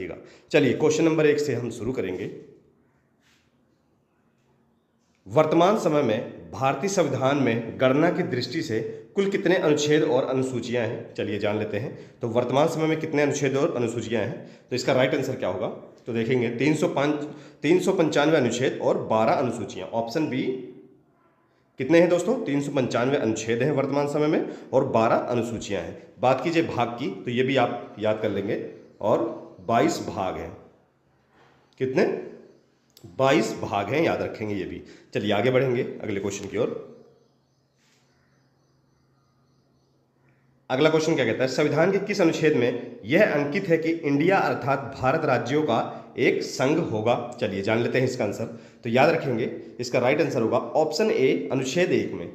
रखिएगा। चलिए question number 1 से हम शुरू करेंगे। वर्तमान समय में भारतीय संविधान में गणना की दृष्टि से कुल कितने अनुच्छेद और अनुसूचियां हैं, चलिए जान लेते हैं। तो वर्तमान समय में कितने अनुच्छेद और अनुसूचियां हैं, तो इसका राइट आंसर क्या होगा, तो देखेंगे 395 अनुच्छेद और 12 अनुसूचियां। ऑप्शन बी कितने हैं दोस्तों, 395 अनुच्छेद हैं वर्तमान समय में और 12 अनुसूचियां हैं। बात कीजिए भाग की, तो ये भी आप याद कर लेंगे, और 22 भाग हैं। कितने, 22 भाग हैं, याद रखेंगे ये भी। चलिए आगे बढ़ेंगे अगले क्वेश्चन की ओर। अगला क्वेश्चन क्या कहता है, संविधान के किस अनुच्छेद में यह अंकित है कि इंडिया अर्थात भारत राज्यों का एक संघ होगा। चलिए जान लेते हैं इसका आंसर। तो याद रखेंगे इसका राइट आंसर होगा ऑप्शन ए, अनुच्छेद 1 में।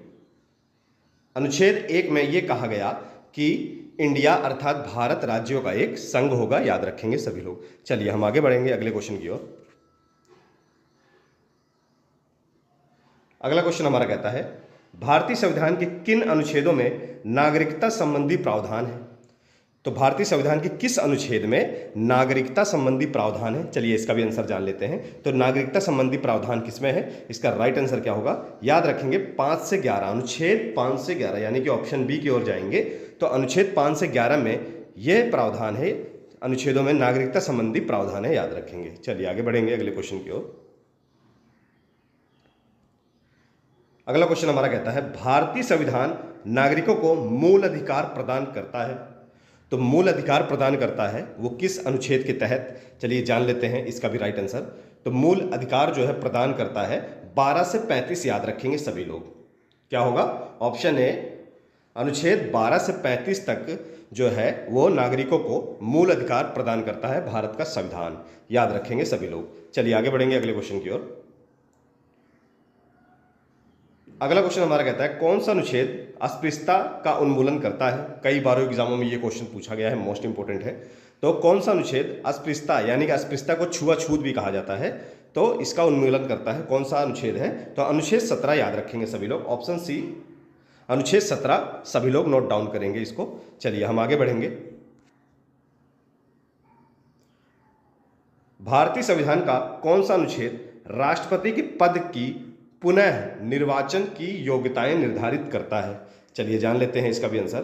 अनुच्छेद 1 में यह कहा गया कि इंडिया अर्थात भारत राज्यों का एक संघ होगा, याद रखेंगे सभी लोग। चलिए हम आगे बढ़ेंगे अगले क्वेश्चन की ओर। अगला क्वेश्चन हमारा कहता है, भारतीय संविधान के किन अनुच्छेदों में नागरिकता संबंधी प्रावधान है। तो भारतीय संविधान के किस अनुच्छेद में नागरिकता संबंधी प्रावधान है, चलिए इसका भी आंसर जान लेते हैं। तो नागरिकता संबंधी प्रावधान किसमें है, इसका राइट आंसर क्या होगा, याद रखेंगे 5 से 11, अनुच्छेद 5 से 11, यानी कि ऑप्शन बी की ओर जाएंगे। तो अनुच्छेद 5 से 11 में यह प्रावधान है, अनुच्छेदों में नागरिकता संबंधी प्रावधान है, याद रखेंगे। चलिए आगे बढ़ेंगे अगले क्वेश्चन की ओर। अगला क्वेश्चन हमारा कहता है, भारतीय संविधान नागरिकों को मूल अधिकार प्रदान करता है। तो मूल अधिकार प्रदान करता है वो किस अनुच्छेद के तहत, चलिए जान लेते हैं इसका भी राइट आंसर। तो मूल अधिकार जो है प्रदान करता है 12 से 35, याद रखेंगे सभी लोग। क्या होगा, ऑप्शन ए, अनुच्छेद 12 से 35 तक जो है वो नागरिकों को मूल अधिकार प्रदान करता है भारत का संविधान, याद रखेंगे सभी लोग। चलिए आगे बढ़ेंगे अगले क्वेश्चन की ओर। अगला क्वेश्चन हमारा कहता है, कौन सा अनुच्छेद अस्पृश्यता का उन्मूलन करता है। कई बार एग्जामों में ये क्वेश्चन पूछा गया है, मोस्ट इंपोर्टेंट है। तो कौन सा अनुच्छेद अस्पृश्यता, यानी कि अस्पृश्यता को छुआछूत भी कहा जाता है, तो इसका उन्मूलन करता है, कौन सा अनुच्छेद है। तो अनुच्छेद 17, याद रखेंगे सभी लोग। ऑप्शन सी, अनुच्छेद 17, सभी लोग नोट डाउन करेंगे इसको। चलिए हम आगे बढ़ेंगे। भारतीय संविधान का कौन सा अनुच्छेद राष्ट्रपति के पद की पुनः निर्वाचन की योग्यताएं निर्धारित करता है। चलिए जान लेते हैं इसका भी आंसर।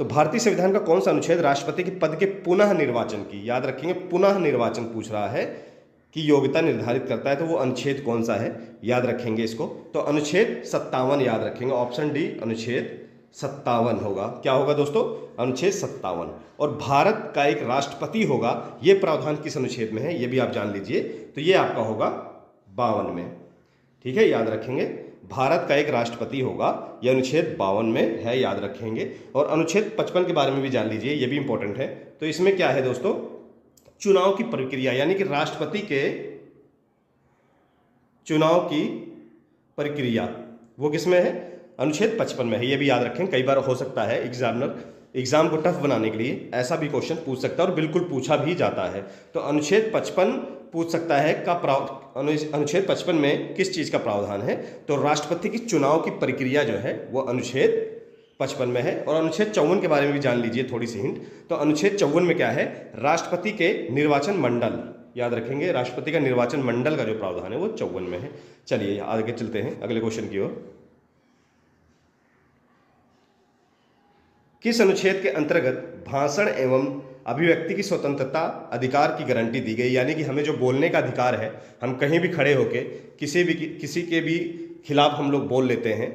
तो भारतीय संविधान का कौन सा अनुच्छेद राष्ट्रपति के पद के पुनः निर्वाचन की, याद रखेंगे पुनः निर्वाचन पूछ रहा है, कि योग्यता निर्धारित करता है, तो वो अनुच्छेद कौन सा है, याद रखेंगे इसको। तो अनुच्छेद 57, याद रखेंगे। ऑप्शन डी, अनुच्छेद 57 होगा। क्या होगा दोस्तों, अनुच्छेद 57। और भारत का एक राष्ट्रपति होगा, ये प्रावधान किस अनुच्छेद में है, ये भी आप जान लीजिए। तो ये आपका होगा 52 में, ठीक है, याद रखेंगे। भारत का एक राष्ट्रपति होगा, यह अनुच्छेद 52 में है, याद रखेंगे। और अनुच्छेद 55 के बारे में भी जान लीजिए, यह भी इंपॉर्टेंट है। तो इसमें क्या है दोस्तों, चुनाव की प्रक्रिया, यानी कि राष्ट्रपति के चुनाव की प्रक्रिया, वो किसमें है, अनुच्छेद 55 में है। ये भी याद रखें, कई बार हो सकता है एग्जामिनर एग्जाम को टफ बनाने के लिए ऐसा भी क्वेश्चन पूछ सकता है, और बिल्कुल पूछा भी जाता है। तो अनुच्छेद 55 पूछ सकता है का अनुच्छेद 55 में किस चीज़ का प्रावधान है। तो राष्ट्रपति की चुनाव की प्रक्रिया जो है वो अनुच्छेद 55 में है। और अनुच्छेद 54 के बारे में भी जान लीजिए, थोड़ी सी हिंट। तो अनुच्छेद 54 में क्या है, राष्ट्रपति के निर्वाचन मंडल, याद रखेंगे, राष्ट्रपति का निर्वाचन मंडल का जो प्रावधान है वो 54 में है। चलिए आगे चलते हैं अगले क्वेश्चन की ओर। किस अनुच्छेद के अंतर्गत भाषण एवं अभिव्यक्ति की स्वतंत्रता अधिकार की गारंटी दी गई, यानी कि हमें जो बोलने का अधिकार है, हम कहीं भी खड़े होके किसी के भी खिलाफ हम लोग बोल लेते हैं,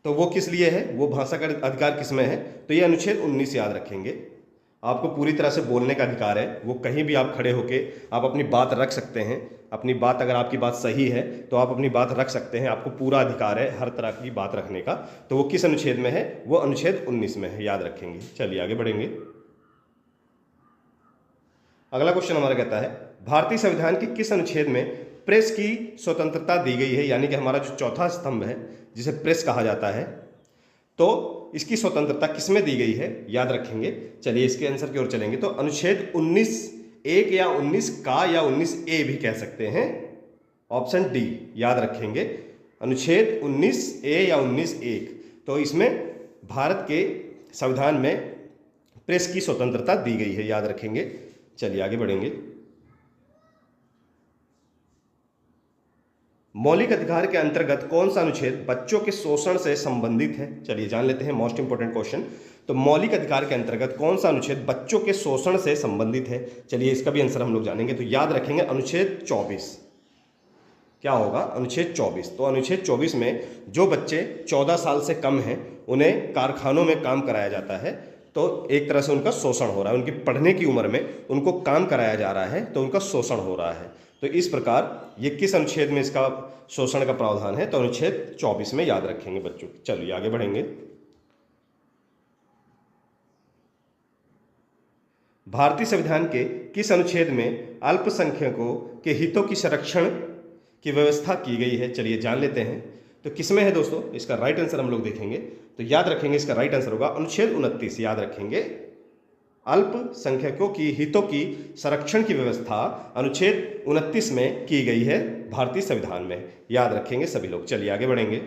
तो वो किस लिए है, वो भाषा का अधिकार किस में है। तो ये अनुच्छेद 19, याद रखेंगे। आपको पूरी तरह से बोलने का अधिकार है, वो कहीं भी आप खड़े होके आप अपनी बात रख सकते हैं। अपनी बात, अगर आपकी बात सही है तो आप अपनी बात रख सकते हैं, आपको पूरा अधिकार है हर तरह की बात रखने का। तो वो किस अनुच्छेद में है, वो अनुच्छेद 19 में है, याद रखेंगे। चलिए आगे बढ़ेंगे। अगला क्वेश्चन हमारा कहता है, भारतीय संविधान के किस अनुच्छेद में प्रेस की स्वतंत्रता दी गई है, यानी कि हमारा जो चौथा स्तंभ है जिसे प्रेस कहा जाता है, तो इसकी स्वतंत्रता किसमें दी गई है, याद रखेंगे। चलिए इसके आंसर की ओर चलेंगे। तो अनुच्छेद 19(1) या 19 का या 19(a) भी कह सकते हैं, ऑप्शन डी, याद रखेंगे। अनुच्छेद 19(a) या 19(1), तो इसमें भारत के संविधान में प्रेस की स्वतंत्रता दी गई है, याद रखेंगे। चलिए आगे बढ़ेंगे। मौलिक अधिकार के अंतर्गत कौन सा अनुच्छेद बच्चों के शोषण से संबंधित है? चलिए जान लेते हैं, मोस्ट इंपोर्टेंट क्वेश्चन। तो मौलिक अधिकार के अंतर्गत कौन सा अनुच्छेद बच्चों के शोषण से संबंधित है? चलिए इसका भी आंसर हम लोग जानेंगे। तो याद रखेंगे अनुच्छेद 24। क्या होगा? अनुच्छेद 24। तो अनुच्छेद 24 में जो बच्चे 14 साल से कम हैं उन्हें कारखानों में काम कराया जाता है, तो एक तरह से उनका शोषण हो रहा है। उनकी पढ़ने की उम्र में उनको काम कराया जा रहा है, तो उनका शोषण हो रहा है। तो इस प्रकार ये किस अनुच्छेद में इसका शोषण का प्रावधान है? तो अनुच्छेद 24 में याद रखेंगे बच्चों। चलिए आगे बढ़ेंगे। भारतीय संविधान के किस अनुच्छेद में अल्पसंख्यकों के हितों की संरक्षण की व्यवस्था की गई है? चलिए जान लेते हैं। तो किसमें है दोस्तों? इसका राइट आंसर हम लोग देखेंगे। तो याद रखेंगे इसका राइट आंसर होगा अनुच्छेद 29। याद रखेंगे, अल्पसंख्यकों की हितों की संरक्षण की व्यवस्था अनुच्छेद 29 में की गई है भारतीय संविधान में। याद रखेंगे सभी लोग। चलिए आगे बढ़ेंगे।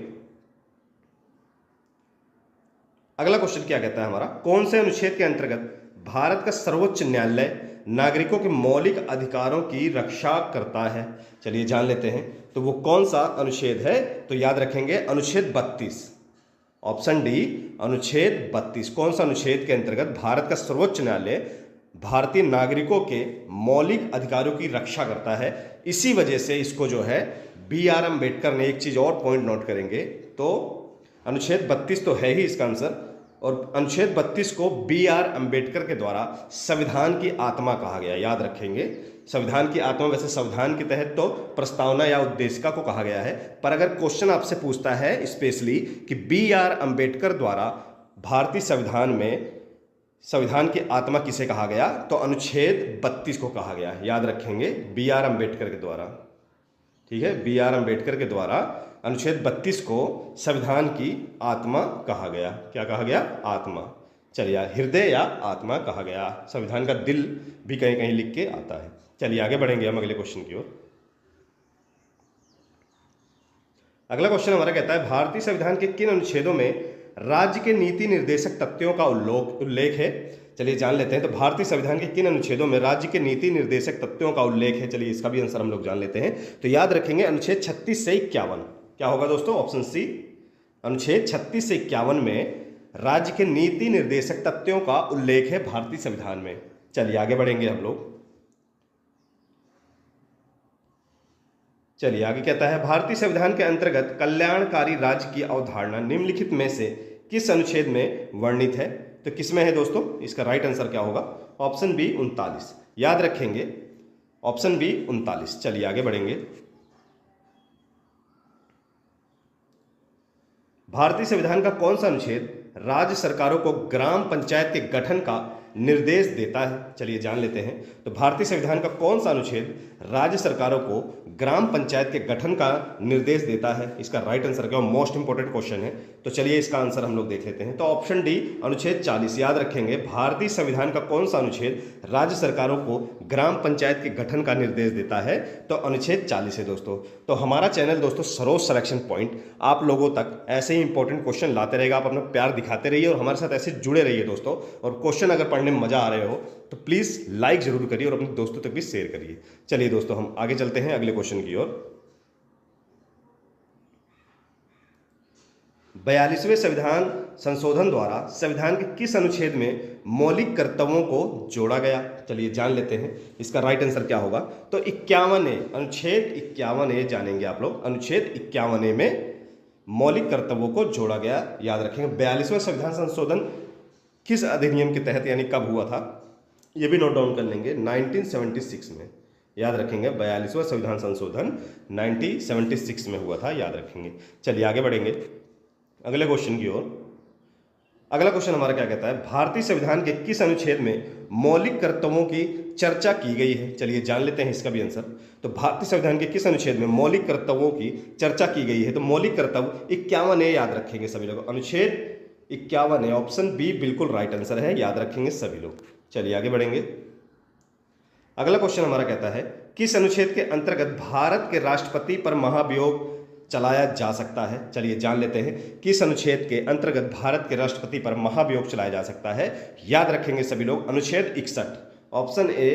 अगला क्वेश्चन क्या कहता है हमारा? कौन से अनुच्छेद के अंतर्गत भारत का सर्वोच्च न्यायालय नागरिकों के मौलिक अधिकारों की रक्षा करता है? चलिए जान लेते हैं। तो वो कौन सा अनुच्छेद है? तो याद रखेंगे अनुच्छेद 32। ऑप्शन डी, अनुच्छेद 32। कौन सा अनुच्छेद के अंतर्गत भारत का सर्वोच्च न्यायालय भारतीय नागरिकों के मौलिक अधिकारों की रक्षा करता है? इसी वजह से इसको जो है B.R. अम्बेडकर ने, एक चीज और पॉइंट नोट करेंगे, तो अनुच्छेद 32 तो है ही इसका आंसर, और अनुच्छेद 32 को B.R. अम्बेडकर के द्वारा संविधान की आत्मा कहा गया। याद रखेंगे, संविधान की आत्मा, वैसे संविधान के तहत तो प्रस्तावना या उद्देशिका को कहा गया है, पर अगर क्वेश्चन आपसे पूछता है स्पेशली कि B.R. अम्बेडकर द्वारा भारतीय संविधान में संविधान की आत्मा किसे कहा गया? तो अनुच्छेद 32 को कहा गया। याद रखेंगे, B.R. अम्बेडकर के द्वारा। ठीक है, B.R. अम्बेडकर के द्वारा अनुच्छेद 32 को संविधान की आत्मा कहा गया। क्या कहा गया? आत्मा। चलिए, हृदय या आत्मा कहा गया। संविधान का दिल भी कहीं कहीं लिख के आता है। चलिए आगे बढ़ेंगे हम अगले क्वेश्चन की ओर। अगला क्वेश्चन हमारा कहता है, भारतीय संविधान के किन अनुच्छेदों में राज्य के नीति निर्देशक तथ्यों का उल्लेख है? चलिए जान लेते हैं। तो भारतीय संविधान के किन अनुच्छेदों में राज्य के नीति निर्देशक तथ्यों का उल्लेख है? चलिए इसका भी आंसर हम लोग जान लेते हैं। तो याद रखेंगे अनुच्छेद 36 से 51। क्या होगा दोस्तों? ऑप्शन सी, अनुच्छेद 36 से 51 में राज्य के नीति निर्देशक तथ्यों का उल्लेख है भारतीय संविधान में। चलिए आगे बढ़ेंगे हम लोग। चलिए आगे कहता है, भारतीय संविधान के अंतर्गत कल्याणकारी राज्य की अवधारणा निम्नलिखित में से किस अनुच्छेद में वर्णित है? तो किसमें है दोस्तों? इसका राइट आंसर क्या होगा? Option B, 39। याद रखेंगे, ऑप्शन बी 39। चलिए आगे बढ़ेंगे। भारतीय संविधान का कौन सा अनुच्छेद राज्य सरकारों को ग्राम पंचायत के गठन का निर्देश देता है? चलिए जान लेते हैं। तो भारतीय संविधान का कौन सा अनुच्छेद राज्य सरकारों को ग्राम पंचायत के गठन का निर्देश देता है? इसका राइट आंसर क्या? मोस्ट इंपोर्टेंट क्वेश्चन है, तो चलिए इसका आंसर हम लोग देख लेते हैं। तो ऑप्शन डी, अनुच्छेद 40। याद रखेंगे, भारतीय संविधान का कौन सा अनुच्छेद राज्य सरकारों को ग्राम पंचायत के गठन का निर्देश देता है? तो अनुच्छेद 40 है दोस्तों। तो हमारा चैनल दोस्तों सरोज सिलेक्शन पॉइंट आप लोगों तक ऐसे ही इंपॉर्टेंट क्वेश्चन लाते रहेगा। आप अपना प्यार दिखाते रहिए और हमारे साथ ऐसे जुड़े रहिए दोस्तों। और क्वेश्चन अगर पढ़ने में मजा आ रहे हो तो प्लीज लाइक जरूर करिए और अपने दोस्तों तक भी शेयर करिए। चलिए दोस्तों हम आगे चलते हैं अगले क्वेश्चन की ओर। 42वें संविधान संशोधन द्वारा संविधान के किस अनुच्छेद में मौलिक कर्तव्यों को जोड़ा गया? चलिए जान लेते हैं, इसका राइट आंसर क्या होगा? तो 51ए, अनुच्छेद 51ए जानेंगे आप लोग। अनुच्छेद 51ए में मौलिक कर्तव्यों को जोड़ा गया। याद रखेंगे, 42वां संविधान संशोधन किस अधिनियम के तहत यानी कब हुआ था, ये भी नोट डाउन कर लेंगे, 1976 में। याद रखेंगे, 42वां संविधान संशोधन 1976 में हुआ था। याद रखेंगे। चलिए आगे बढ़ेंगे अगले क्वेश्चन की ओर। अगला क्वेश्चन हमारा क्या कहता है, भारतीय संविधान के किस अनुच्छेद में मौलिक कर्तव्यों की चर्चा की गई है? चलिए जान लेते हैं इसका भी आंसर। तो भारतीय संविधान के किस अनुच्छेद में मौलिक कर्तव्यों की चर्चा की गई है? तो मौलिक कर्तव्य 51ए याद रखेंगे सभी लोग। अनुच्छेद 51 ऑप्शन बी बिल्कुल राइट आंसर है। याद रखेंगे सभी लोग। चलिए आगे बढ़ेंगे। अगला क्वेश्चन हमारा कहता है, किस अनुच्छेद के अंतर्गत भारत के राष्ट्रपति पर महाभियोग चलाया जा सकता है? चलिए जान लेते हैं, किस अनुच्छेद के अंतर्गत भारत के राष्ट्रपति पर महाभियोग चलाया जा सकता है? याद रखेंगे सभी लोग, अनुच्छेद 61। ऑप्शन ए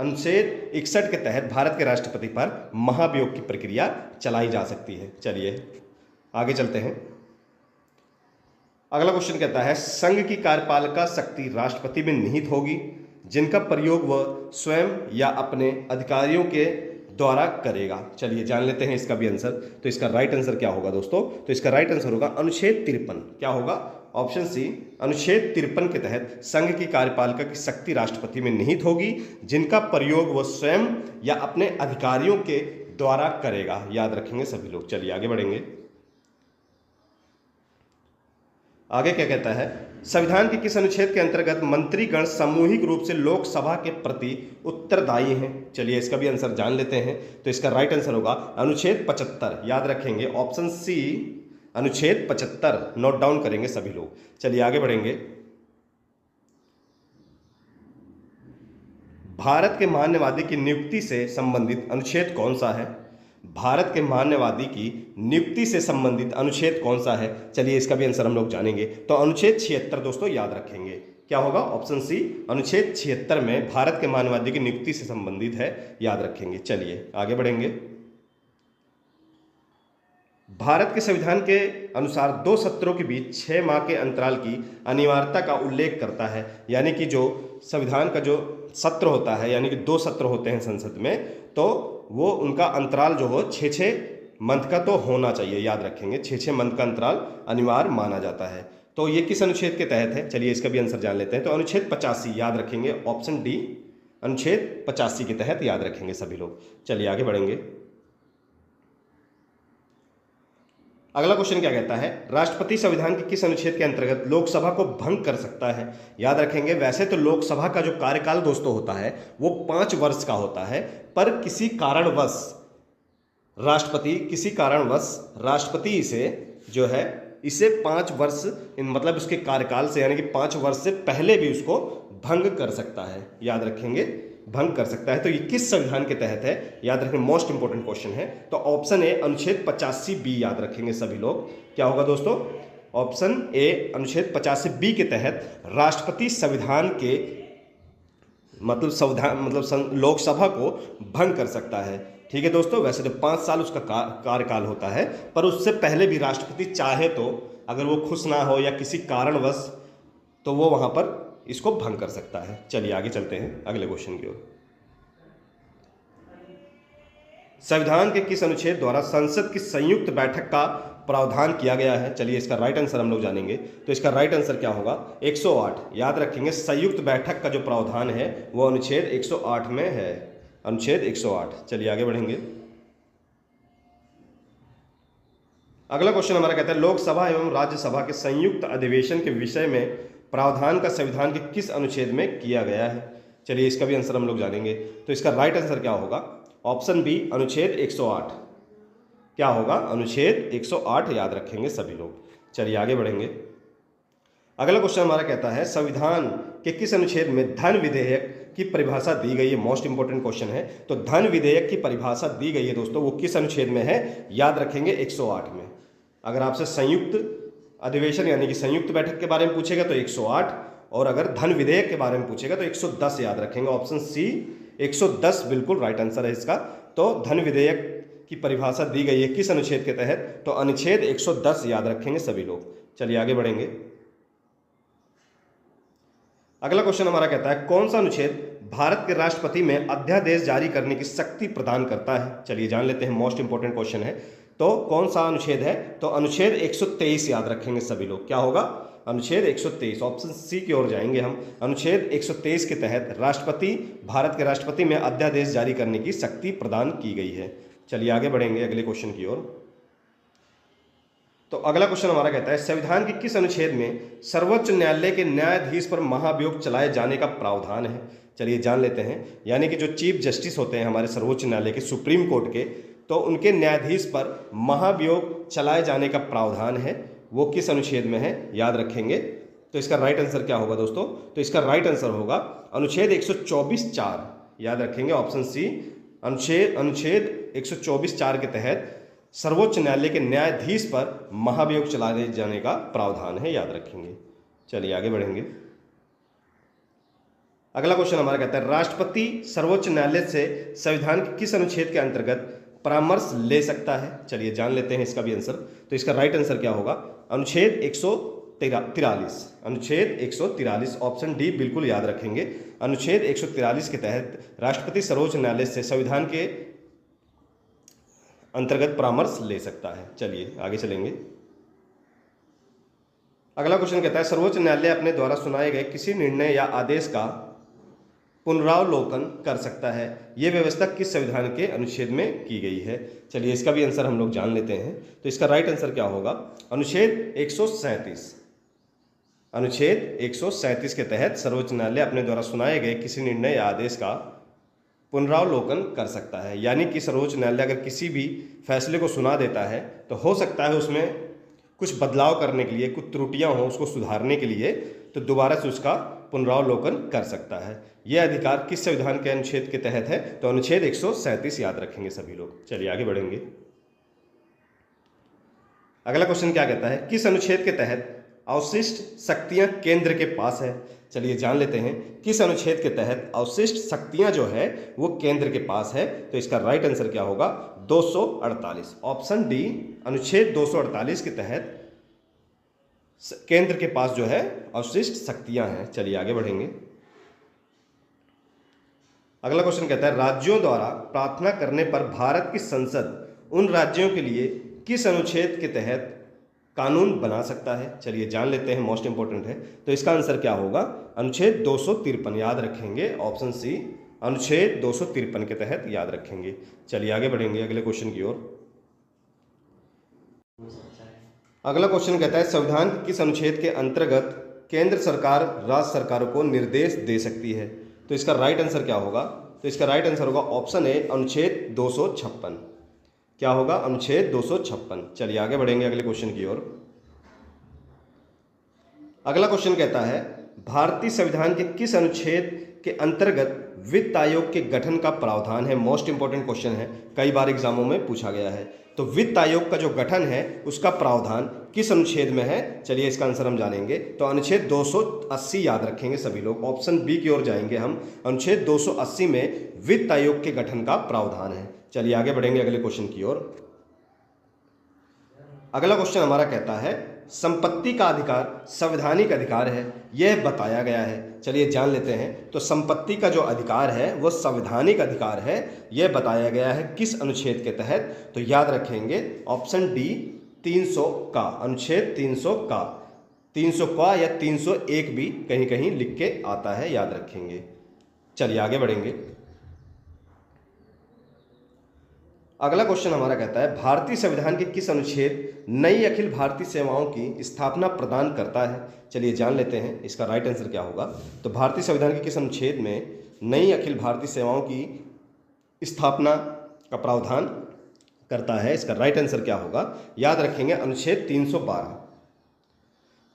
अनुच्छेद 61 के तहत भारत के राष्ट्रपति पर महाभियोग की प्रक्रिया चलाई जा सकती है। चलिए आगे चलते हैं। अगला क्वेश्चन कहता है संघ की कार्यपालिका शक्ति राष्ट्रपति में निहित होगी जिनका प्रयोग वह स्वयं या अपने अधिकारियों के द्वारा करेगा। चलिए जान लेते हैं इसका भी आंसर। तो इसका राइट आंसर क्या होगा दोस्तों? तो इसका राइट आंसर होगा अनुच्छेद 53। क्या होगा? ऑप्शन सी, अनुच्छेद 53 के तहत संघ की कार्यपालिका की शक्ति राष्ट्रपति में निहित होगी जिनका प्रयोग वह स्वयं या अपने अधिकारियों के द्वारा करेगा। याद रखेंगे सभी लोग। चलिए आगे बढ़ेंगे। आगे क्या कहता है? संविधान के किस अनुच्छेद के अंतर्गत मंत्रीगण सामूहिक रूप से लोकसभा के प्रति उत्तरदायी हैं? चलिए इसका भी आंसर जान लेते हैं। तो इसका राइट आंसर होगा अनुच्छेद 75। याद रखेंगे ऑप्शन सी, अनुच्छेद 75 नोट डाउन करेंगे सभी लोग। चलिए आगे बढ़ेंगे। भारत के मान्यवादी की नियुक्ति से संबंधित अनुच्छेद कौन सा है? भारत के मान्यवादी की नियुक्ति से संबंधित अनुच्छेद कौन सा है? चलिए इसका भी आंसर हम लोग जानेंगे। तो अनुच्छेद 76 दोस्तों याद रखेंगे। क्या होगा? ऑप्शन सी, अनुच्छेद 76 में भारत के मान्यवादी की नियुक्ति से संबंधित है। याद रखेंगे। चलिए आगे बढ़ेंगे। भारत के संविधान के अनुसार 2 सत्रों के बीच 6 माह के अंतराल की अनिवार्यता का उल्लेख करता है। यानी कि जो संविधान का जो सत्र होता है, यानी कि 2 सत्र होते हैं संसद में, तो वो उनका अंतराल जो हो 6-6 मंथ का तो होना चाहिए। याद रखेंगे 6-6 मंथ का अंतराल अनिवार्य माना जाता है। तो ये किस अनुच्छेद के तहत है? चलिए इसका भी आंसर जान लेते हैं। तो अनुच्छेद 85 याद रखेंगे, ऑप्शन डी, अनुच्छेद 85 के तहत याद रखेंगे सभी लोग। चलिए आगे बढ़ेंगे। अगला क्वेश्चन क्या कहता है? राष्ट्रपति संविधान के किस अनुच्छेद के अंतर्गत लोकसभा को भंग कर सकता है? याद रखेंगे वैसे तो लोकसभा का जो कार्यकाल दोस्तों होता है वो 5 वर्ष का होता है, पर किसी कारणवश राष्ट्रपति इसे 5 वर्ष मतलब उसके कार्यकाल से, यानी कि 5 वर्ष से पहले भी उसको भंग कर सकता है। याद रखेंगे भंग कर सकता है। तो ये किस संविधान के तहत है? याद रखें, मोस्ट इंपोर्टेंट क्वेश्चन है। तो ऑप्शन ए, अनुच्छेद 85 बी याद रखेंगे सभी लोग। क्या होगा दोस्तों? ऑप्शन ए, अनुच्छेद 85 बी के तहत राष्ट्रपति संविधान के लोकसभा को भंग कर सकता है। ठीक है दोस्तों। वैसे तो 5 साल उसका कार्यकाल होता है, पर उससे पहले भी राष्ट्रपति चाहे तो अगर वो खुश ना हो या किसी कारणवश, तो वो वहां पर इसको भंग कर सकता है। चलिए आगे चलते हैं अगले क्वेश्चन की ओर। संविधान के किस अनुच्छेद द्वारा संसद की संयुक्त बैठक का प्रावधान किया गया है? चलिए इसका राइट आंसर हम लोग जानेंगे। तो इसका राइट आंसर क्या होगा? 108। याद रखेंगे संयुक्त बैठक का जो प्रावधान है वो अनुच्छेद 108 में है। अनुच्छेद 108। चलिए आगे बढ़ेंगे। अगला क्वेश्चन हमारा कहता है लोकसभा एवं राज्यसभा के संयुक्त अधिवेशन के विषय में प्रावधान का संविधान के किस अनुच्छेद में किया गया है? चलिए इसका भी आंसर हम लोग जानेंगे। तो इसका राइट आंसर क्या होगा? ऑप्शन बी, अनुच्छेद 108। क्या होगा? अनुच्छेद 108 याद रखेंगे सभी लोग। चलिए आगे बढ़ेंगे। अगला क्वेश्चन हमारा कहता है संविधान के किस अनुच्छेद में धन विधेयक की परिभाषा दी गई है? मोस्ट इंपोर्टेंट क्वेश्चन है। तो धन विधेयक की परिभाषा दी गई है दोस्तों, वो किस अनुच्छेद में है? याद रखेंगे 108 में। अगर आपसे संयुक्त अधिवेशन यानी कि संयुक्त बैठक के बारे में पूछेगा तो 108, और अगर धन विधेयक के बारे में पूछेगा तो 110 याद रखेंगे। ऑप्शन सी, 110 बिल्कुल राइट आंसर है इसका। तो धन विधेयक की परिभाषा दी गई है किस अनुच्छेद के तहत? तो अनुच्छेद 110 याद रखेंगे सभी लोग। चलिए आगे बढ़ेंगे। अगला क्वेश्चन हमारा कहता है कौन सा अनुच्छेद भारत के राष्ट्रपति में अध्यादेश जारी करने की शक्ति प्रदान करता है? चलिए जान लेते हैं, मोस्ट इंपोर्टेंट क्वेश्चन है। तो कौन सा अनुच्छेद है? तो अनुच्छेद 123 याद रखेंगे सभी लोग। क्या होगा? अनुच्छेद 123। ऑप्शन सी की ओर जाएंगे हम। अनुच्छेद 123 के तहत भारत के राष्ट्रपति में अध्यादेश जारी करने की शक्ति प्रदान की गई है। चलिए आगे बढ़ेंगे अगले क्वेश्चन की ओर। तो अगला क्वेश्चन हमारा कहता है संविधान के किस अनुच्छेद में सर्वोच्च न्यायालय के न्यायाधीश पर महाभियोग चलाए जाने का प्रावधान है? चलिए जान लेते हैं। यानी कि जो चीफ जस्टिस होते हैं हमारे सर्वोच्च न्यायालय के, सुप्रीम कोर्ट के, तो उनके न्यायाधीश पर महाभियोग चलाए जाने का प्रावधान है, वो किस अनुच्छेद में है? याद रखेंगे। तो इसका राइट आंसर क्या होगा दोस्तों? तो इसका राइट आंसर होगा अनुच्छेद 124(4) याद रखेंगे। ऑप्शन सी, अनुच्छेद 124(4) के तहत सर्वोच्च न्यायालय के न्यायाधीश पर महाभियोग चलाए जाने का प्रावधान है। याद रखेंगे। चलिए आगे बढ़ेंगे। अगला क्वेश्चन हमारा कहता है राष्ट्रपति सर्वोच्च न्यायालय से संविधान के किस अनुच्छेद के अंतर्गत परामर्श ले सकता है? चलिए जान लेते हैं इसका भी आंसर। तो इसका राइट आंसर क्या होगा? अनुच्छेद 143। अनुच्छेद 143 ऑप्शन डी बिल्कुल याद रखेंगे। अनुच्छेद 143 के तहत राष्ट्रपति सर्वोच्च न्यायालय से संविधान के अंतर्गत परामर्श ले सकता है। चलिए आगे चलेंगे। अगला क्वेश्चन कहता है सर्वोच्च न्यायालय अपने द्वारा सुनाए गए किसी निर्णय या आदेश का पुनरावलोकन कर सकता है। यह व्यवस्था किस संविधान के अनुच्छेद में की गई है? चलिए इसका भी आंसर हम लोग जान लेते हैं। तो इसका राइट आंसर क्या होगा? अनुच्छेद 137। अनुच्छेद 137 के तहत सर्वोच्च न्यायालय अपने द्वारा सुनाए गए किसी निर्णय या आदेश का पुनरावलोकन कर सकता है। यानी कि सर्वोच्च न्यायालय अगर किसी भी फैसले को सुना देता है तो हो सकता है उसमें कुछ बदलाव करने के लिए, कुछ त्रुटियां हों, उसको सुधारने के लिए, तो दोबारा से उसका पुनरावलोकन कर सकता है। यह अधिकार किस संविधान के अनुच्छेद के तहत है? तो अनुच्छेद 137 याद रखेंगे सभी लोग। चलिए आगे बढ़ेंगे। अगला क्वेश्चन क्या कहता है? किस अनुच्छेद के तहत अवशिष्ट शक्तियां केंद्र के पास है? चलिए जान लेते हैं किस अनुच्छेद के तहत अवशिष्ट शक्तियां जो है वो केंद्र के पास है। तो इसका राइट आंसर क्या होगा? 248 ऑप्शन डी। अनुच्छेद 248 के तहत केंद्र के पास जो है अवशिष्ट शक्तियां हैं। चलिए आगे बढ़ेंगे। अगला क्वेश्चन कहता है राज्यों द्वारा प्रार्थना करने पर भारत की संसद उन राज्यों के लिए किस अनुच्छेद के तहत कानून बना सकता है? चलिए जान लेते हैं, मोस्ट इंपोर्टेंट है। तो इसका आंसर क्या होगा? अनुच्छेद 253 याद रखेंगे, ऑप्शन सी। अनुच्छेद 253 के तहत याद रखेंगे। चलिए आगे बढ़ेंगे अगले क्वेश्चन की ओर। अगला क्वेश्चन कहता है संविधान के किस अनुच्छेद के अंतर्गत केंद्र सरकार राज्य सरकारों को निर्देश दे सकती है? तो इसका राइट आंसर क्या होगा? तो इसका राइट आंसर होगा ऑप्शन ए, अनुच्छेद 256। क्या होगा? अनुच्छेद 256। चलिए आगे बढ़ेंगे अगले क्वेश्चन की ओर। अगला क्वेश्चन कहता है भारतीय संविधान के किस अनुच्छेद के अंतर्गत वित्त आयोग के गठन का प्रावधान है? मोस्ट इंपोर्टेंट क्वेश्चन है, कई बार एग्जामों में पूछा गया है। तो वित्त आयोग का जो गठन है उसका प्रावधान किस अनुच्छेद में है? चलिए इसका आंसर हम जानेंगे। तो अनुच्छेद 280 याद रखेंगे सभी लोग, ऑप्शन बी की ओर जाएंगे हम। अनुच्छेद 280 में वित्त आयोग के गठन का प्रावधान है। चलिए आगे बढ़ेंगे अगले क्वेश्चन की ओर। अगला क्वेश्चन हमारा कहता है संपत्ति का अधिकार संवैधानिक अधिकार है, यह बताया गया है। चलिए जान लेते हैं। तो संपत्ति का जो अधिकार है वो संवैधानिक अधिकार है, यह बताया गया है किस अनुच्छेद के तहत? तो याद रखेंगे ऑप्शन डी, 300 का। अनुच्छेद 300 का, 300 का या 301 भी कहीं कहीं लिख के आता है, याद रखेंगे। चलिए आगे बढ़ेंगे। अगला क्वेश्चन हमारा कहता है भारतीय संविधान के किस अनुच्छेद नई अखिल भारतीय सेवाओं की स्थापना प्रदान करता है? चलिए जान लेते हैं इसका राइट आंसर क्या होगा। तो भारतीय संविधान के किस अनुच्छेद में नई अखिल भारतीय सेवाओं की स्थापना का प्रावधान करता है? इसका राइट आंसर क्या होगा? याद रखेंगे अनुच्छेद 312।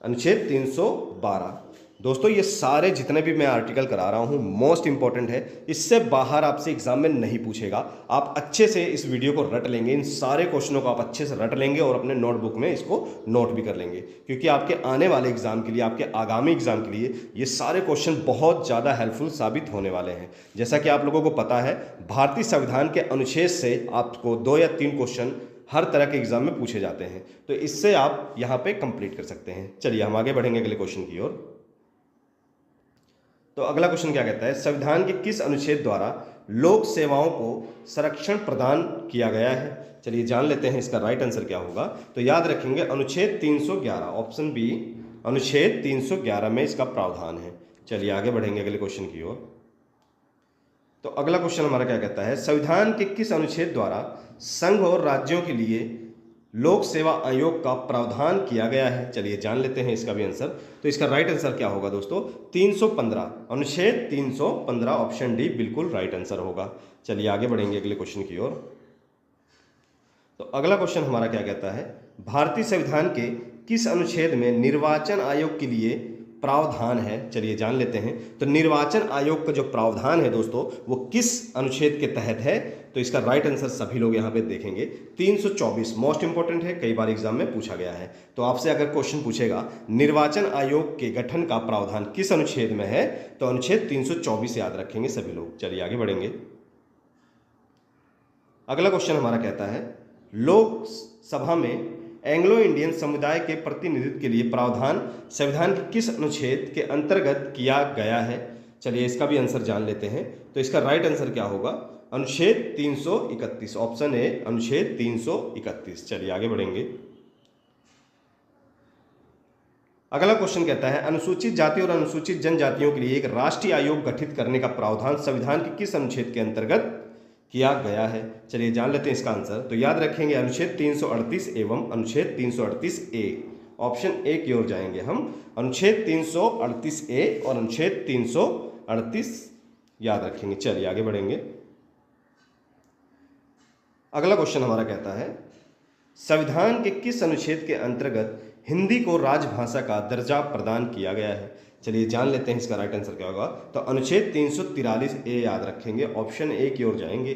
अनुच्छेद 312। दोस्तों ये सारे जितने भी मैं आर्टिकल करा रहा हूँ मोस्ट इंपॉर्टेंट है, इससे बाहर आपसे एग्जाम में नहीं पूछेगा। आप अच्छे से इस वीडियो को रट लेंगे, इन सारे क्वेश्चनों को आप अच्छे से रट लेंगे और अपने नोटबुक में इसको नोट भी कर लेंगे, क्योंकि आपके आने वाले एग्जाम के लिए, आपके आगामी एग्जाम के लिए ये सारे क्वेश्चन बहुत ज़्यादा हेल्पफुल साबित होने वाले हैं। जैसा कि आप लोगों को पता है भारतीय संविधान के अनुच्छेद से आपको 2 या 3 क्वेश्चन हर तरह के एग्जाम में पूछे जाते हैं, तो इससे आप यहाँ पे कंप्लीट कर सकते हैं। चलिए हम आगे बढ़ेंगे अगले क्वेश्चन की ओर। तो अगला क्वेश्चन क्या कहता है संविधान के किस अनुच्छेद द्वारा लोक सेवाओं को संरक्षण प्रदान किया गया है? चलिए जान लेते हैं इसका राइट आंसर क्या होगा। तो याद रखेंगे अनुच्छेद 311, ऑप्शन बी। अनुच्छेद 311 में इसका प्रावधान है। चलिए आगे बढ़ेंगे अगले क्वेश्चन की ओर। तो अगला क्वेश्चन हमारा क्या कहता है संविधान के किस अनुच्छेद द्वारा संघ और राज्यों के लिए लोक सेवा आयोग का प्रावधान किया गया है? चलिए जान लेते हैं इसका भी आंसर। तो इसका राइट आंसर क्या होगा दोस्तों? 315। अनुच्छेद 315 ऑप्शन डी बिल्कुल राइट आंसर होगा। चलिए आगे बढ़ेंगे अगले क्वेश्चन की ओर। तो अगला क्वेश्चन हमारा क्या कहता है भारतीय संविधान के किस अनुच्छेद में निर्वाचन आयोग के लिए प्रावधान है, चलिए जान लेते हैं। तो निर्वाचन आयोग का जो प्रावधान है दोस्तों वो किस अनुच्छेद के तहत है? तो इसका राइट आंसर सभी लोग यहाँ पे देखेंगे 324। मोस्ट इंपॉर्टेंट है, कई बार एग्जाम में पूछा गया है। तो आपसे अगर क्वेश्चन पूछेगा निर्वाचन आयोग के गठन का प्रावधान किस अनुच्छेद में है, तो अनुच्छेद 324 याद रखेंगे सभी लोग। चलिए आगे बढ़ेंगे। अगला क्वेश्चन हमारा कहता है लोकसभा में एंग्लो इंडियन समुदाय के प्रतिनिधित्व के लिए प्रावधान संविधान के किस अनुच्छेद के अंतर्गत किया गया है? चलिए इसका भी आंसर जान लेते हैं। तो इसका राइट आंसर क्या होगा? अनुच्छेद 331। ऑप्शन ए अनुच्छेद 331। चलिए आगे बढ़ेंगे। अगला क्वेश्चन कहता है अनुसूचित जाति और अनुसूचित जनजातियों के लिए एक राष्ट्रीय आयोग गठित करने का प्रावधान संविधान के किस अनुच्छेद के अंतर्गत किया गया है? चलिए जान लेते हैं इसका आंसर। तो याद रखेंगे अनुच्छेद 338 एवं अनुच्छेद 338 ए। ऑप्शन ए की ओर जाएंगे हम। अनुच्छेद 338 ए और अनुच्छेद 338 याद रखेंगे। चलिए आगे बढ़ेंगे। अगला क्वेश्चन हमारा कहता है संविधान के किस अनुच्छेद के अंतर्गत हिंदी को राजभाषा का दर्जा प्रदान किया गया है? चलिए जान लेते हैं इसका राइट आंसर क्या होगा। तो अनुच्छेद 343 ए याद रखेंगे। ऑप्शन ए की ओर जाएंगे।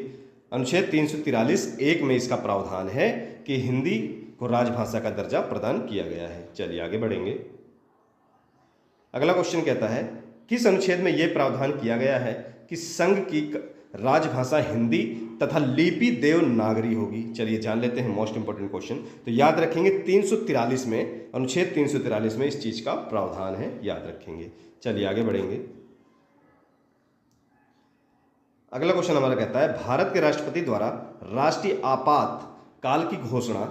अनुच्छेद 343 एक में इसका प्रावधान है कि हिंदी को राजभाषा का दर्जा प्रदान किया गया है। चलिए आगे बढ़ेंगे। अगला क्वेश्चन कहता है किस अनुच्छेद में यह प्रावधान किया गया है कि संघ की राजभाषा हिंदी तथा लिपि देवनागरी होगी? चलिए जान लेते हैं मोस्ट इंपोर्टेंट क्वेश्चन। तो याद रखेंगे 343 में, अनुच्छेद 343 में इस चीज का प्रावधान है, याद रखेंगे। चलिए आगे बढ़ेंगे। अगला क्वेश्चन हमारा कहता है भारत के राष्ट्रपति द्वारा राष्ट्रीय आपात काल की घोषणा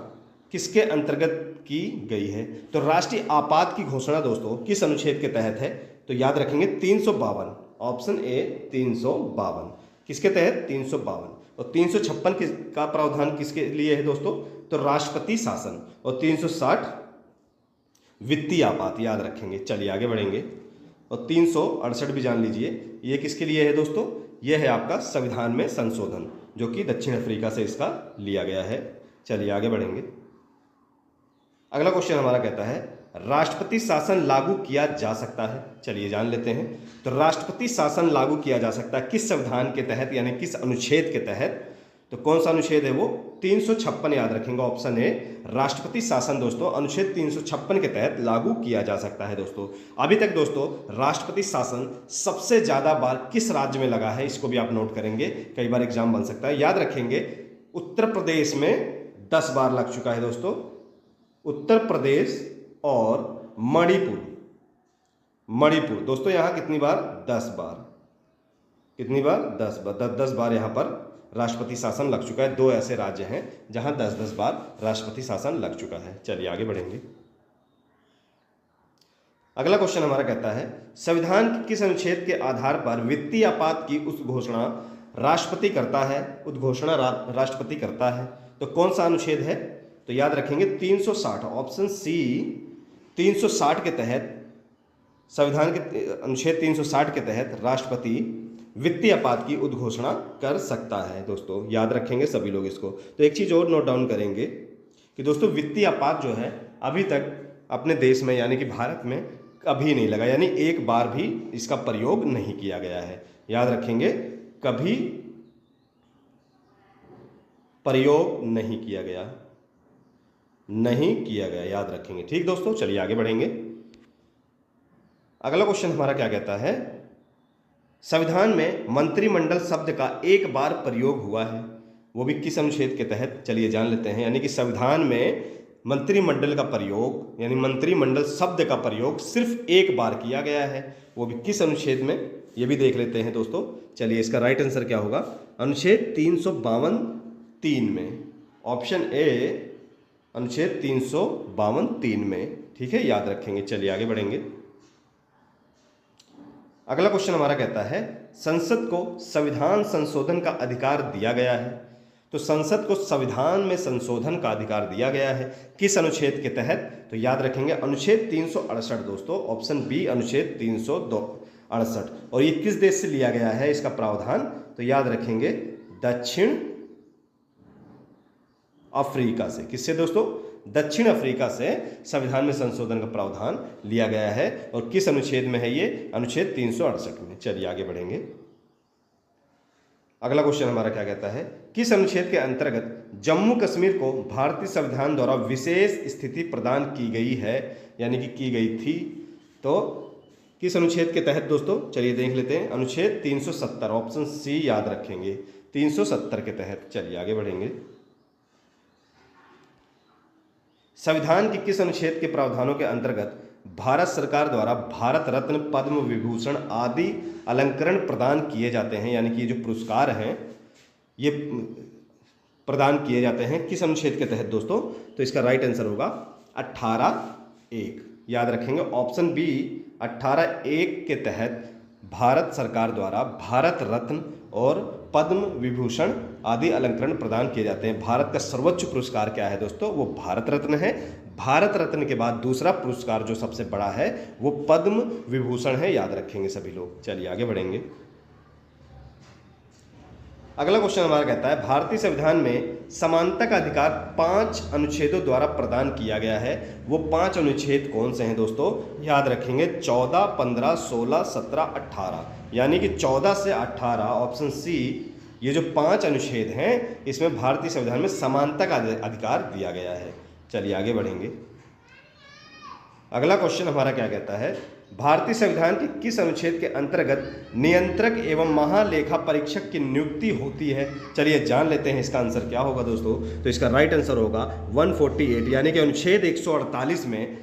किसके अंतर्गत की गई है? तो राष्ट्रीय आपात की घोषणा दोस्तों किस अनुच्छेद के तहत है? तो याद रखेंगे 352। ऑप्शन ए 352 किसके तहत? 352। और 356 का प्रावधान किसके लिए है दोस्तों? तो राष्ट्रपति शासन। और 360 वित्तीय आपात, याद रखेंगे। चलिए आगे बढ़ेंगे। और 368 भी जान लीजिए, ये किसके लिए है दोस्तों? ये है आपका संविधान में संशोधन, जो कि दक्षिण अफ्रीका से इसका लिया गया है। चलिए आगे बढ़ेंगे। अगला क्वेश्चन हमारा कहता है राष्ट्रपति शासन लागू किया जा सकता है? चलिए जान लेते हैं। तो राष्ट्रपति शासन लागू किया जा सकता है किस संविधान के तहत, यानी किस अनुच्छेद के तहत? तो कौन सा अनुच्छेद है वो? 356 याद रखेंगे। ऑप्शन ए राष्ट्रपति शासन दोस्तों अनुच्छेद 356 के तहत लागू किया जा सकता है। दोस्तों अभी तक दोस्तों राष्ट्रपति शासन सबसे ज्यादा बार किस राज्य में लगा है, इसको भी आप नोट करेंगे, कई बार एग्जाम बन सकता है। याद रखेंगे उत्तर प्रदेश में 10 बार लग चुका है दोस्तों। उत्तर प्रदेश और मणिपुर दोस्तों यहाँ कितनी बार? 10 बार। कितनी बार? 10 बार। 10 बार यहाँ पर राष्ट्रपति शासन लग चुका है। 2 ऐसे राज्य हैं जहां 10-10 बार राष्ट्रपति शासन लग चुका है। चलिए आगे बढ़ेंगे। अगला क्वेश्चन हमारा कहता है संविधान के किस अनुच्छेद के आधार पर वित्तीय आपात की उद्घोषणा राष्ट्रपति करता है? उद्घोषणा राष्ट्रपति करता है, तो कौन सा अनुच्छेद है? तो याद रखेंगे 360। ऑप्शन सी 360 के तहत, संविधान के अनुच्छेद 360 के तहत राष्ट्रपति वित्तीय आपात की उद्घोषणा कर सकता है। दोस्तों याद रखेंगे सभी लोग इसको। तो एक चीज और नोट डाउन करेंगे कि दोस्तों वित्तीय आपात जो है अभी तक अपने देश में यानी कि भारत में कभी नहीं लगा, यानी एक बार भी इसका प्रयोग नहीं किया गया है। याद रखेंगे कभी प्रयोग नहीं किया गया, याद रखेंगे। ठीक दोस्तों, चलिए आगे बढ़ेंगे। अगला क्वेश्चन हमारा क्या कहता है संविधान में मंत्रिमंडल शब्द का एक बार प्रयोग हुआ है, वो भी किस अनुच्छेद के तहत? चलिए जान लेते हैं। यानी कि संविधान में मंत्रिमंडल का प्रयोग, यानी मंत्रिमंडल शब्द का प्रयोग सिर्फ एक बार किया गया है, वो भी किस अनुच्छेद में? ये भी देख लेते हैं दोस्तों। चलिए इसका राइट आंसर क्या होगा? अनुच्छेद 352(3) में। ऑप्शन ए अनुच्छेद 352(3) में। ठीक है, याद रखेंगे। चलिए आगे बढ़ेंगे। अगला क्वेश्चन हमारा कहता है संसद को संविधान संशोधन का अधिकार दिया गया है, तो संसद को संविधान में संशोधन का अधिकार दिया गया है किस अनुच्छेद के तहत? तो याद रखेंगे अनुच्छेद 368 दोस्तों। ऑप्शन बी अनुच्छेद 368। और ये किस देश से लिया गया है इसका प्रावधान? तो याद रखेंगे दक्षिण अफ्रीका से। किससे दोस्तों? दक्षिण अफ्रीका से संविधान में संशोधन का प्रावधान लिया गया है। और किस अनुच्छेद में है ये? अनुच्छेद 368 में। चलिए आगे बढ़ेंगे। अगला क्वेश्चन हमारा क्या कहता है, किस अनुच्छेद के अंतर्गत जम्मू कश्मीर को भारतीय संविधान द्वारा विशेष स्थिति प्रदान की गई है, यानी कि की गई थी? तो किस अनुच्छेद के तहत दोस्तों? चलिए देख लेते हैं। अनुच्छेद 370, ऑप्शन सी याद रखेंगे, 370 के तहत। चलिए आगे बढ़ेंगे। संविधान के किस अनुच्छेद के प्रावधानों के अंतर्गत भारत सरकार द्वारा भारत रत्न, पद्म विभूषण आदि अलंकरण प्रदान किए जाते हैं, यानी कि ये जो पुरस्कार हैं ये प्रदान किए जाते हैं किस अनुच्छेद के तहत दोस्तों? तो इसका राइट आंसर होगा 18(1), याद रखेंगे, ऑप्शन बी 18(1) के तहत भारत सरकार द्वारा भारत रत्न और पद्म विभूषण आदि अलंकरण प्रदान किए जाते हैं। भारत का सर्वोच्च पुरस्कार क्या है दोस्तों? वो भारत रत्न है। भारत रत्न के बाद दूसरा पुरस्कार जो सबसे बड़ा है वो पद्म विभूषण है, याद रखेंगे सभी लोग। चलिए आगे बढ़ेंगे। अगला क्वेश्चन हमारा कहता है, भारतीय संविधान में समानता का अधिकार 5 अनुच्छेदों द्वारा प्रदान किया गया है। वो 5 अनुच्छेद कौन से हैं दोस्तों? याद रखेंगे 14, 15, 16, 17, 18, यानी कि 14 से 18, ऑप्शन सी, ये जो 5 अनुच्छेद हैं इसमें भारतीय संविधान में समानता का अधिकार दिया गया है। चलिए आगे बढ़ेंगे। अगला क्वेश्चन हमारा क्या कहता है, भारतीय संविधान के किस अनुच्छेद के अंतर्गत नियंत्रक एवं महालेखा परीक्षक की नियुक्ति होती है? चलिए जान लेते हैं इसका आंसर क्या होगा दोस्तों। तो इसका राइट आंसर होगा 148, यानी कि अनुच्छेद 148 में,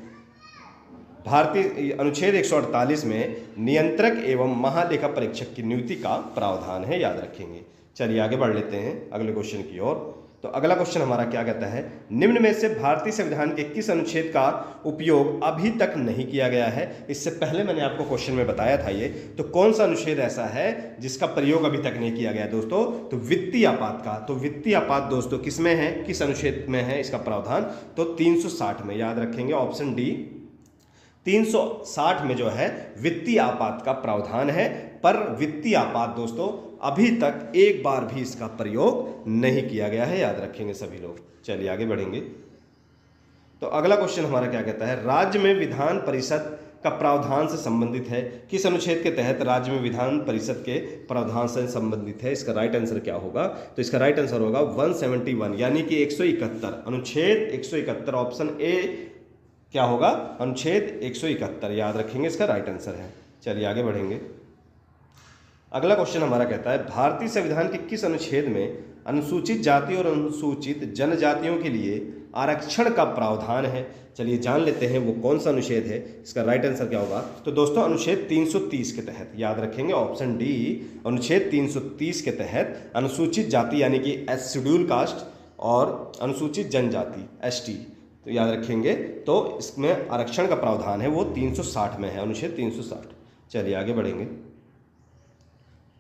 भारतीय अनुच्छेद 148 में नियंत्रक एवं महालेखा परीक्षक की नियुक्ति का प्रावधान है, याद रखेंगे। चलिए आगे बढ़ लेते हैं अगले क्वेश्चन की ओर। तो अगला क्वेश्चन हमारा क्या कहता है, निम्न में से भारतीय संविधान के किस अनुच्छेद का उपयोग अभी तक नहीं किया गया है? इससे पहले मैंने आपको क्वेश्चन में बताया था ये, तो कौन सा अनुच्छेद ऐसा है जिसका प्रयोग अभी तक नहीं किया गया दोस्तों? तो वित्तीय आपात का। तो वित्तीय आपात दोस्तों किस में है, किस अनुच्छेद में है इसका प्रावधान? तो 360 में, याद रखेंगे, ऑप्शन डी 360 में जो है वित्तीय आपात का प्रावधान है। पर वित्तीय आपात दोस्तों अभी तक एक बार भी इसका प्रयोग नहीं किया गया है, याद रखेंगे सभी लोग। चलिए आगे बढ़ेंगे। तो अगला क्वेश्चन हमारा क्या कहता है, राज्य में विधान परिषद का प्रावधान से संबंधित है। किस अनुच्छेद के तहत राज्य में विधान परिषद के प्रावधान से संबंधित है? इसका राइट आंसर क्या होगा? तो इसका राइट आंसर होगा 171, यानी कि 171, अनुच्छेद 171, ऑप्शन ए क्या होगा? अनुच्छेद 171, याद रखेंगे, इसका राइट आंसर है। चलिए आगे बढ़ेंगे। अगला क्वेश्चन हमारा कहता है, भारतीय संविधान के किस अनुच्छेद में अनुसूचित जाति और अनुसूचित जनजातियों के लिए आरक्षण का प्रावधान है? चलिए जान लेते हैं वो कौन सा अनुच्छेद है। इसका राइट आंसर क्या होगा? तो दोस्तों अनुच्छेद 330 के तहत, याद रखेंगे, ऑप्शन डी, अनुच्छेद 330 के तहत अनुसूचित जाति यानी कि शेड्यूल कास्ट और अनुसूचित जनजाति एसटी, तो याद रखेंगे, तो इसमें आरक्षण का प्रावधान है वो 360 में है, अनुच्छेद 360। चलिए आगे बढ़ेंगे।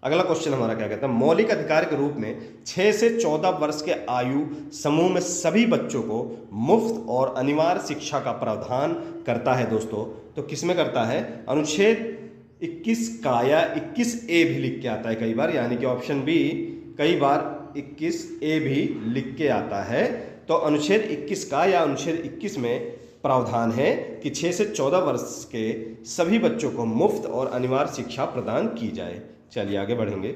अगला क्वेश्चन हमारा क्या कहता है, मौलिक अधिकार के रूप में 6 से 14 वर्ष के आयु समूह में सभी बच्चों को मुफ्त और अनिवार्य शिक्षा का प्रावधान करता है दोस्तों। तो किसमें करता है? अनुच्छेद 21 का, या 21A भी लिख के आता है कई बार, यानी कि ऑप्शन बी कई बार 21A भी लिख के आता है। तो अनुच्छेद 21 का या अनुच्छेद 21 में प्रावधान है कि 6 से 14 वर्ष के सभी बच्चों को मुफ्त और अनिवार्य शिक्षा प्रदान की जाए। चलिए आगे बढ़ेंगे।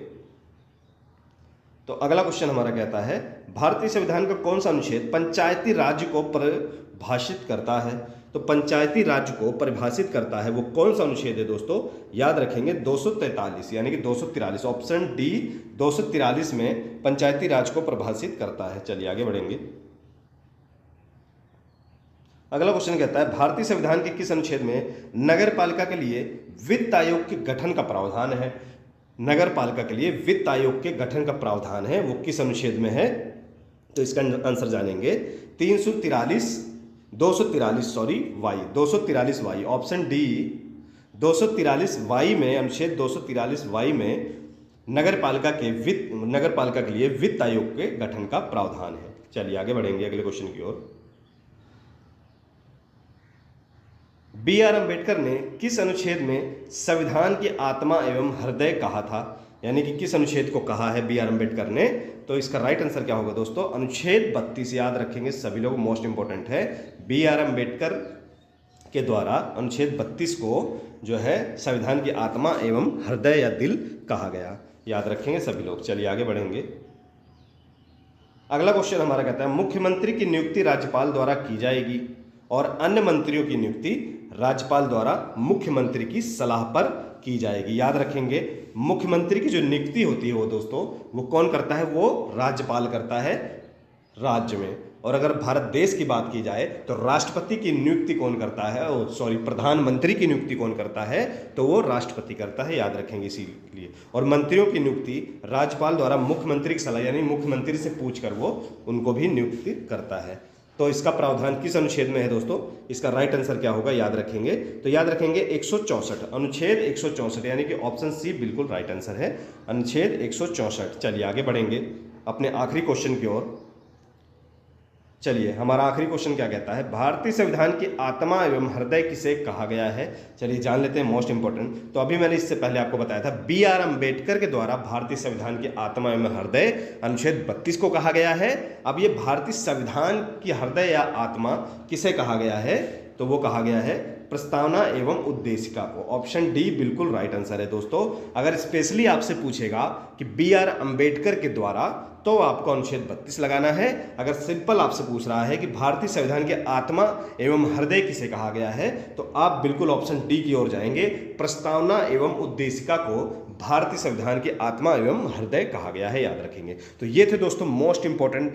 तो अगला क्वेश्चन हमारा कहता है, भारतीय संविधान का कौन सा अनुच्छेद पंचायती राज्य को परिभाषित करता है? तो पंचायती राज्य को परिभाषित करता है वो कौन सा अनुच्छेद है दोस्तों? याद रखेंगे 243, यानी कि 243, ऑप्शन डी 243 में पंचायती राज को परिभाषित करता है। चलिए आगे बढ़ेंगे। अगला क्वेश्चन कहता है, भारतीय संविधान के किस अनुच्छेद में नगर पालिका के लिए वित्त आयोग के गठन का प्रावधान है? नगर पालिका के लिए वित्त आयोग के गठन का प्रावधान है वो किस अनुच्छेद में है? तो इसका आंसर जानेंगे 243 वाई, ऑप्शन डी 243 वाई में, अनुच्छेद 243 वाई में नगर पालिका के लिए वित्त आयोग के गठन का प्रावधान है। चलिए आगे बढ़ेंगे अगले क्वेश्चन की ओर। बी आर अम्बेडकर ने किस अनुच्छेद में संविधान की आत्मा एवं हृदय कहा था? यानी कि किस अनुच्छेद को कहा है बी आर अम्बेडकर ने? तो इसका राइट आंसर क्या होगा दोस्तों? अनुच्छेद 32। याद रखेंगे सभी लोग, मोस्ट इंपॉर्टेंट है। बी आर अम्बेडकर के द्वारा अनुच्छेद 32 को जो है संविधान की आत्मा एवं हृदय या दिल कहा गया। याद रखेंगे सभी लोग। चलिए आगे बढ़ेंगे। अगला क्वेश्चन हमारा कहता है मुख्यमंत्री की नियुक्ति राज्यपाल द्वारा की जाएगी और अन्य मंत्रियों की नियुक्ति राज्यपाल द्वारा मुख्यमंत्री की सलाह पर की जाएगी। याद रखेंगे मुख्यमंत्री की जो नियुक्ति होती है वो दोस्तों वो कौन करता है? वो राज्यपाल करता है राज्य में। और अगर भारत देश की बात की जाए तो राष्ट्रपति की नियुक्ति कौन करता है? प्रधानमंत्री की नियुक्ति कौन करता है? तो वो राष्ट्रपति करता है। याद रखेंगे इसीलिए। और मंत्रियों की नियुक्ति राज्यपाल द्वारा मुख्यमंत्री की सलाह यानी मुख्यमंत्री से पूछकर वो उनको भी नियुक्ति करता है। तो इसका प्रावधान किस अनुच्छेद में है दोस्तों? इसका राइट आंसर क्या होगा? याद रखेंगे। तो याद रखेंगे 164, अनुच्छेद 164, यानी कि ऑप्शन सी बिल्कुल राइट आंसर है, अनुच्छेद 164। चलिए आगे बढ़ेंगे अपने आखिरी क्वेश्चन की ओर। चलिए हमारा आखिरी क्वेश्चन क्या कहता है? भारतीय संविधान की आत्मा एवं हृदय किसे कहा गया है? चलिए जान लेते हैं, मोस्ट इंपॉर्टेंट। तो अभी मैंने इससे पहले आपको बताया था बी आर अम्बेडकर के द्वारा भारतीय संविधान की आत्मा एवं हृदय अनुच्छेद 32 को कहा गया है। अब ये भारतीय संविधान की हृदय या आत्मा किसे कहा गया है? तो वो कहा गया है प्रस्तावना एवं उद्देशिका को। ऑप्शन डी बिल्कुल राइट आंसर है दोस्तों। अगर स्पेशली आपसे पूछेगा कि बी आर अम्बेडकर के द्वारा तो आपको अनुच्छेद 32 लगाना है। अगर सिंपल आपसे पूछ रहा है कि भारतीय संविधान के आत्मा एवं हृदय किसे कहा गया है तो आप बिल्कुल ऑप्शन डी की ओर जाएंगे। प्रस्तावना एवं उद्देशिका को भारतीय संविधान की आत्मा एवं हृदय कहा गया है। याद रखेंगे। तो ये थे दोस्तों मोस्ट इंपॉर्टेंट